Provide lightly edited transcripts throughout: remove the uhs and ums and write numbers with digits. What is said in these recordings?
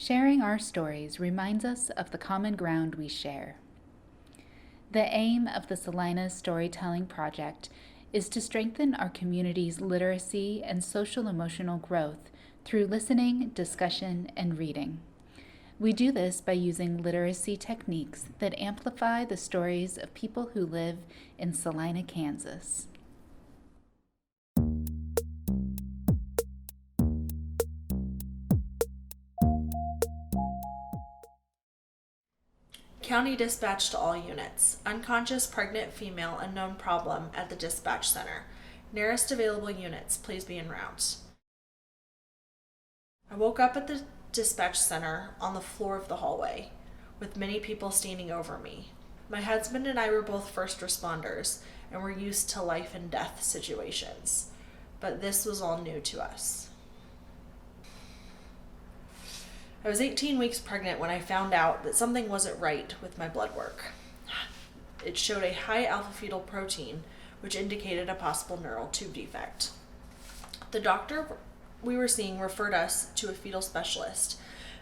Sharing our stories reminds us of the common ground we share. The aim of the Salina Storytelling Project is to strengthen our community's literacy and social-emotional growth through listening, discussion, and reading. We do this by using literacy techniques that amplify the stories of people who live in Salina, Kansas. County dispatch to all units. Unconscious pregnant female unknown problem at the dispatch center. Nearest available units, please be en route. I woke up at the dispatch center on the floor of the hallway, with many people standing over me. My husband and I were both first responders and were used to life and death situations, but this was all new to us. I was 18 weeks pregnant when I found out that something wasn't right with my blood work. It showed a high alpha fetal protein, which indicated a possible neural tube defect. The doctor we were seeing referred us to a fetal specialist,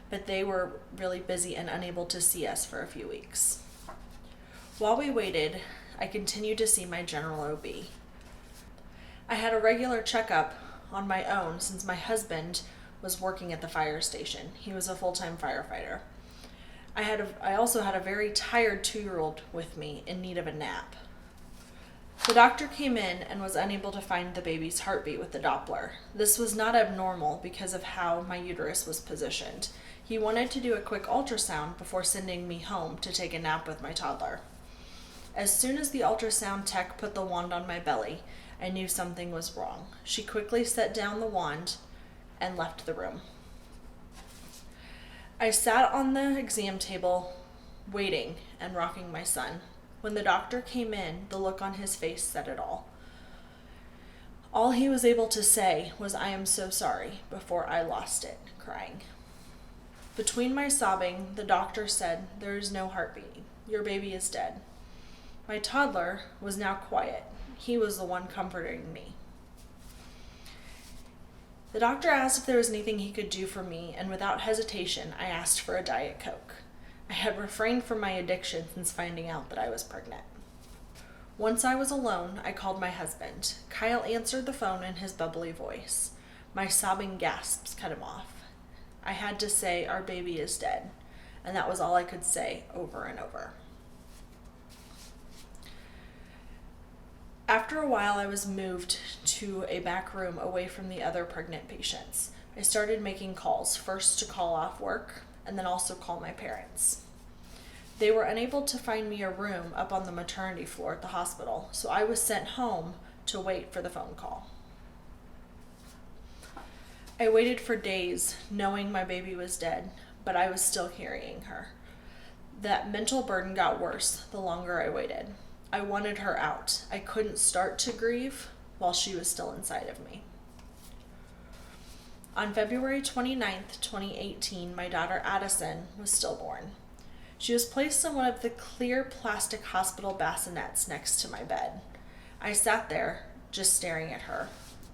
but they were really busy and unable to see us for a few weeks. While we waited, I continued to see my general OB. I had a regular checkup on my own since my husband was working at the fire station. He was a full-time firefighter. I also had a very tired 2-year-old with me in need of a nap. The doctor came in and was unable to find the baby's heartbeat with the Doppler. This was not abnormal because of how my uterus was positioned. He wanted to do a quick ultrasound before sending me home to take a nap with my toddler. As soon as the ultrasound tech put the wand on my belly, I knew something was wrong. She quickly set down the wand and left the room. I sat on the exam table, waiting and rocking my son. When the doctor came in, the look on his face said it all. All he was able to say was, "I am so sorry," before I lost it, crying. Between my sobbing, the doctor said, "There is no heartbeat. Your baby is dead." My toddler was now quiet. He was the one comforting me. The doctor asked if there was anything he could do for me, and without hesitation, I asked for a Diet Coke. I had refrained from my addiction since finding out that I was pregnant. Once I was alone, I called my husband. Kyle answered the phone in his bubbly voice. My sobbing gasps cut him off. I had to say, "Our baby is dead," and that was all I could say over and over. After a while, I was moved to a back room away from the other pregnant patients. I started making calls, first to call off work, and then also call my parents. They were unable to find me a room up on the maternity floor at the hospital, so I was sent home to wait for the phone call. I waited for days, knowing my baby was dead, but I was still carrying her. That mental burden got worse the longer I waited. I wanted her out. I couldn't start to grieve while she was still inside of me. On February 29th, 2018, my daughter Addison was stillborn. She was placed in one of the clear plastic hospital bassinets next to my bed. I sat there, just staring at her.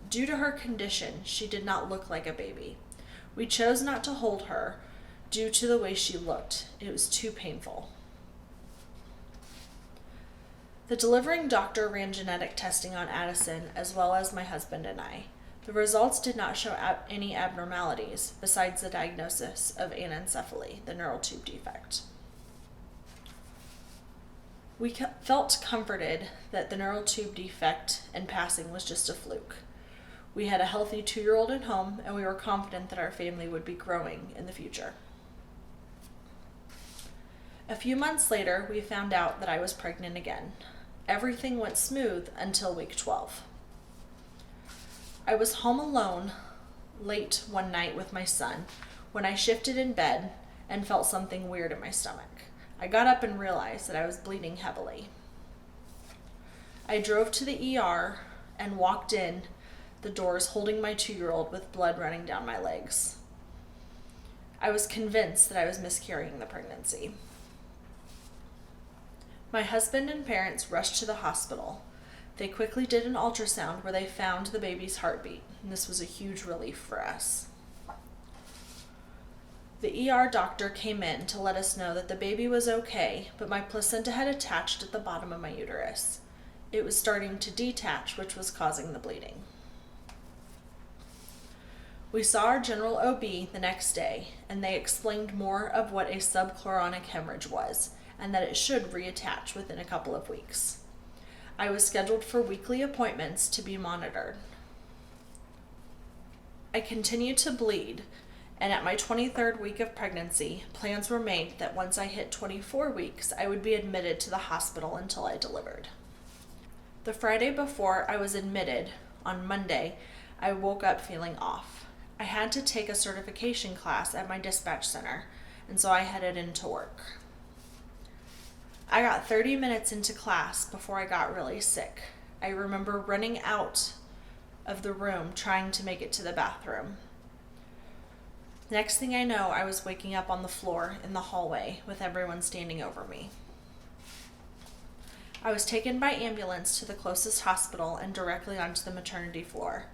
Due to her condition, she did not look like a baby. We chose not to hold her due to the way she looked. It was too painful. The delivering doctor ran genetic testing on Addison as well as my husband and I. The results did not show any abnormalities besides the diagnosis of anencephaly, the neural tube defect. We felt comforted that the neural tube defect and passing was just a fluke. We had a healthy 2-year-old at home, and we were confident that our family would be growing in the future. A few months later, we found out that I was pregnant again. Everything went smooth until week 12. I was home alone late one night with my son when I shifted in bed and felt something weird in my stomach. I got up and realized that I was bleeding heavily. I drove to the ER and walked in the doors holding my 2-year-old with blood running down my legs. I was convinced that I was miscarrying the pregnancy. My husband and parents rushed to the hospital. They quickly did an ultrasound where they found the baby's heartbeat, and this was a huge relief for us. The ER doctor came in to let us know that the baby was okay, but my placenta had attached at the bottom of my uterus. It was starting to detach, which was causing the bleeding. We saw our general OB the next day, and they explained more of what a subchloronic hemorrhage was, and that it should reattach within a couple of weeks. I was scheduled for weekly appointments to be monitored. I continued to bleed, and at my 23rd week of pregnancy, plans were made that once I hit 24 weeks, I would be admitted to the hospital until I delivered. The Friday before I was admitted, on Monday, I woke up feeling off. I had to take a certification class at my dispatch center, and so I headed into work. I got 30 minutes into class before I got really sick. I remember running out of the room trying to make it to the bathroom. Next thing I know, I was waking up on the floor in the hallway with everyone standing over me. I was taken by ambulance to the closest hospital and directly onto the maternity floor.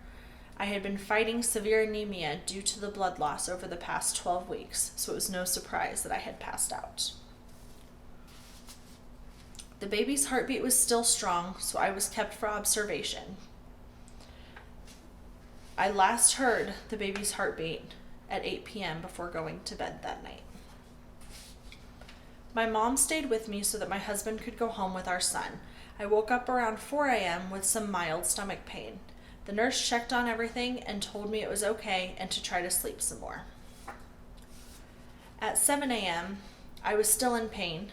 I had been fighting severe anemia due to the blood loss over the past 12 weeks, so it was no surprise that I had passed out. The baby's heartbeat was still strong, so I was kept for observation. I last heard the baby's heartbeat at 8 p.m. before going to bed that night. My mom stayed with me so that my husband could go home with our son. I woke up around 4 a.m. with some mild stomach pain. The nurse checked on everything and told me it was okay and to try to sleep some more. At 7 a.m., I was still in pain,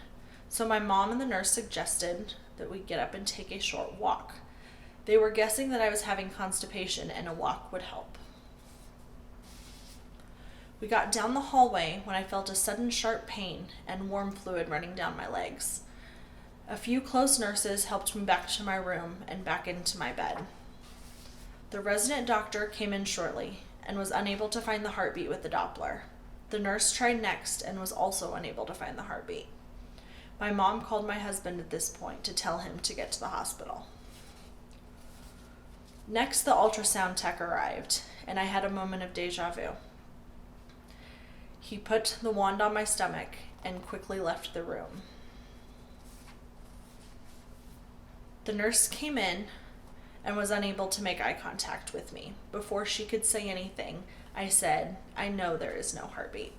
so my mom and the nurse suggested that we get up and take a short walk. They were guessing that I was having constipation and a walk would help. We got down the hallway when I felt a sudden sharp pain and warm fluid running down my legs. A few close nurses helped me back to my room and back into my bed. The resident doctor came in shortly and was unable to find the heartbeat with the Doppler. The nurse tried next and was also unable to find the heartbeat. My mom called my husband at this point to tell him to get to the hospital. Next, the ultrasound tech arrived, and I had a moment of deja vu. He put the wand on my stomach and quickly left the room. The nurse came in and was unable to make eye contact with me. Before she could say anything, I said, "I know there is no heartbeat."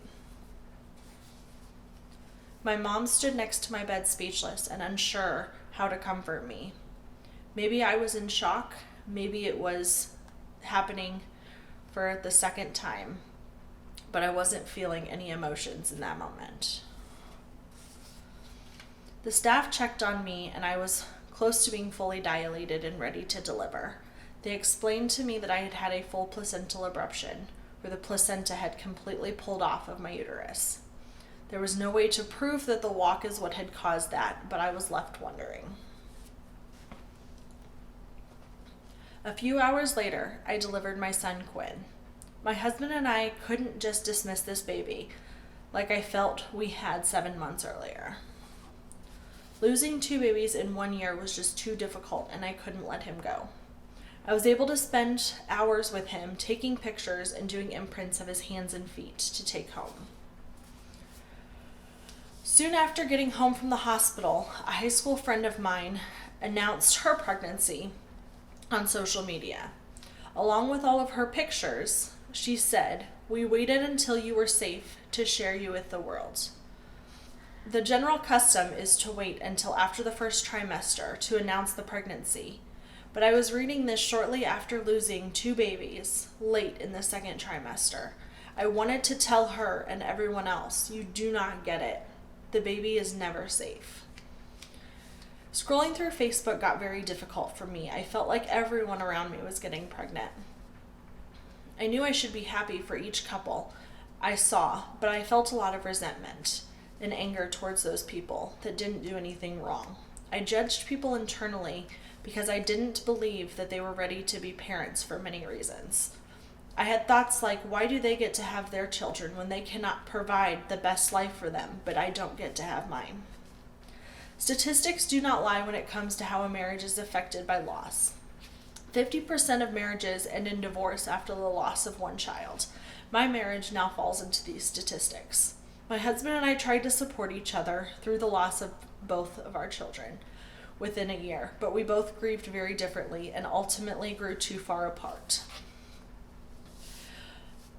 My mom stood next to my bed speechless and unsure how to comfort me. Maybe I was in shock, maybe it was happening for the second time, but I wasn't feeling any emotions in that moment. The staff checked on me and I was close to being fully dilated and ready to deliver. They explained to me that I had had a full placental abruption, where the placenta had completely pulled off of my uterus. There was no way to prove that the walk is what had caused that, but I was left wondering. A few hours later, I delivered my son, Quinn. My husband and I couldn't just dismiss this baby like I felt we had 7 months earlier. Losing 2 babies in 1 year was just too difficult, and I couldn't let him go. I was able to spend hours with him, taking pictures and doing imprints of his hands and feet to take home. Soon after getting home from the hospital, a high school friend of mine announced her pregnancy on social media. Along with all of her pictures, she said, "We waited until you were safe to share you with the world." The general custom is to wait until after the first trimester to announce the pregnancy, but I was reading this shortly after losing 2 babies late in the second trimester. I wanted to tell her and everyone else, you do not get it. The baby is never safe. Scrolling through Facebook got very difficult for me. I felt like everyone around me was getting pregnant. I knew I should be happy for each couple I saw, but I felt a lot of resentment and anger towards those people that didn't do anything wrong. I judged people internally because I didn't believe that they were ready to be parents for many reasons. I had thoughts like, why do they get to have their children when they cannot provide the best life for them, but I don't get to have mine? Statistics do not lie when it comes to how a marriage is affected by loss. 50% of marriages end in divorce after the loss of one child. My marriage now falls into these statistics. My husband and I tried to support each other through the loss of both of our children within a year, but we both grieved very differently and ultimately grew too far apart.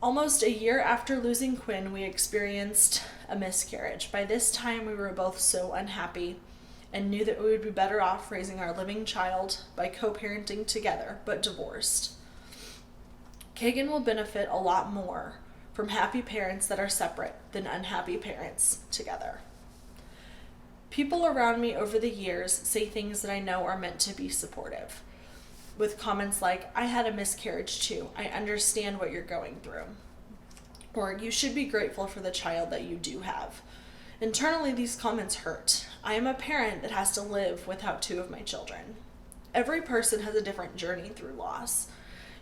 Almost a year after losing Quinn, we experienced a miscarriage. By this time, we were both so unhappy and knew that we would be better off raising our living child by co-parenting together, but divorced. Kagan will benefit a lot more from happy parents that are separate than unhappy parents together. People around me over the years say things that I know are meant to be supportive, with comments like, "I had a miscarriage too. I understand what you're going through." Or, "You should be grateful for the child that you do have." Internally, these comments hurt. I am a parent that has to live without two of my children. Every person has a different journey through loss.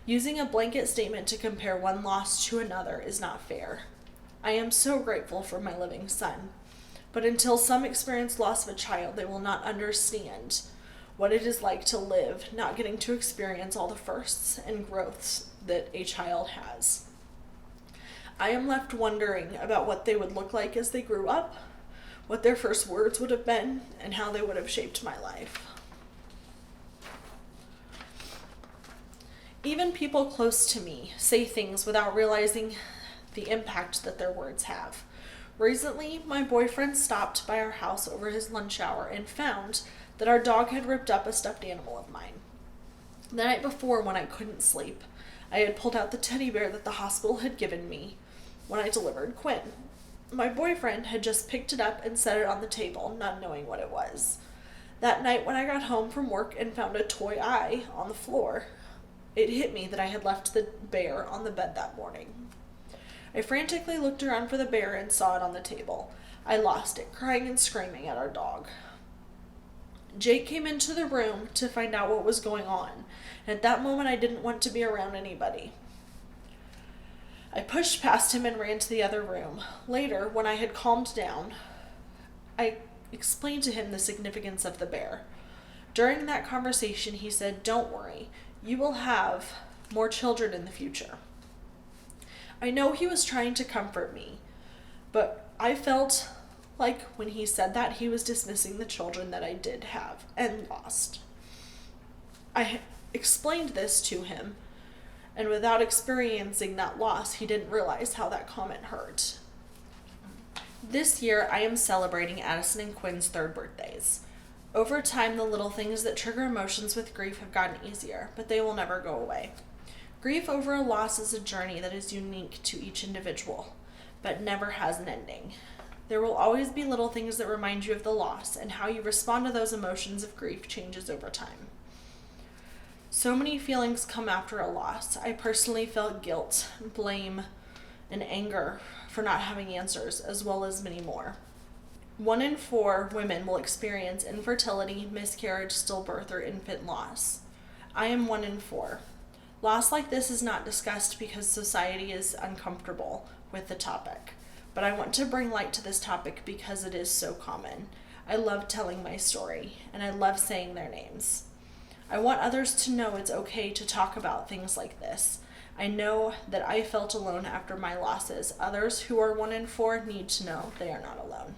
Using a blanket statement to compare one loss to another is not fair. I am so grateful for my living son, but until some experience loss of a child, they will not understand what it is like to live, not getting to experience all the firsts and growths that a child has. I am left wondering about what they would look like as they grew up, what their first words would have been, and how they would have shaped my life. Even people close to me say things without realizing the impact that their words have. Recently, my boyfriend stopped by our house over his lunch hour and found that our dog had ripped up a stuffed animal of mine. The night before, when I couldn't sleep, I had pulled out the teddy bear that the hospital had given me when I delivered Quinn. My boyfriend had just picked it up and set it on the table, not knowing what it was. That night, when I got home from work and found a toy eye on the floor, it hit me that I had left the bear on the bed that morning. I frantically looked around for the bear and saw it on the table. I lost it, crying and screaming at our dog. Jake came into the room to find out what was going on, and at that moment I didn't want to be around anybody. I pushed past him and ran to the other room. Later, when I had calmed down, I explained to him the significance of the bear. During that conversation, he said, "Don't worry, you will have more children in the future." I know he was trying to comfort me, but I felt like when he said that, he was dismissing the children that I did have and lost. I explained this to him, and without experiencing that loss, he didn't realize how that comment hurt. This year, I am celebrating Addison and Quinn's 3rd birthdays. Over time, the little things that trigger emotions with grief have gotten easier, but they will never go away. Grief over a loss is a journey that is unique to each individual, but never has an ending. There will always be little things that remind you of the loss, and how you respond to those emotions of grief changes over time. So many feelings come after a loss. I personally felt guilt, blame, and anger for not having answers, as well as many more. 1 in 4 women will experience infertility, miscarriage, stillbirth, or infant loss. I am 1 in 4. Loss like this is not discussed because society is uncomfortable with the topic, but I want to bring light to this topic because it is so common. I love telling my story, and I love saying their names. I want others to know it's okay to talk about things like this. I know that I felt alone after my losses. Others who are 1 in 4 need to know they are not alone.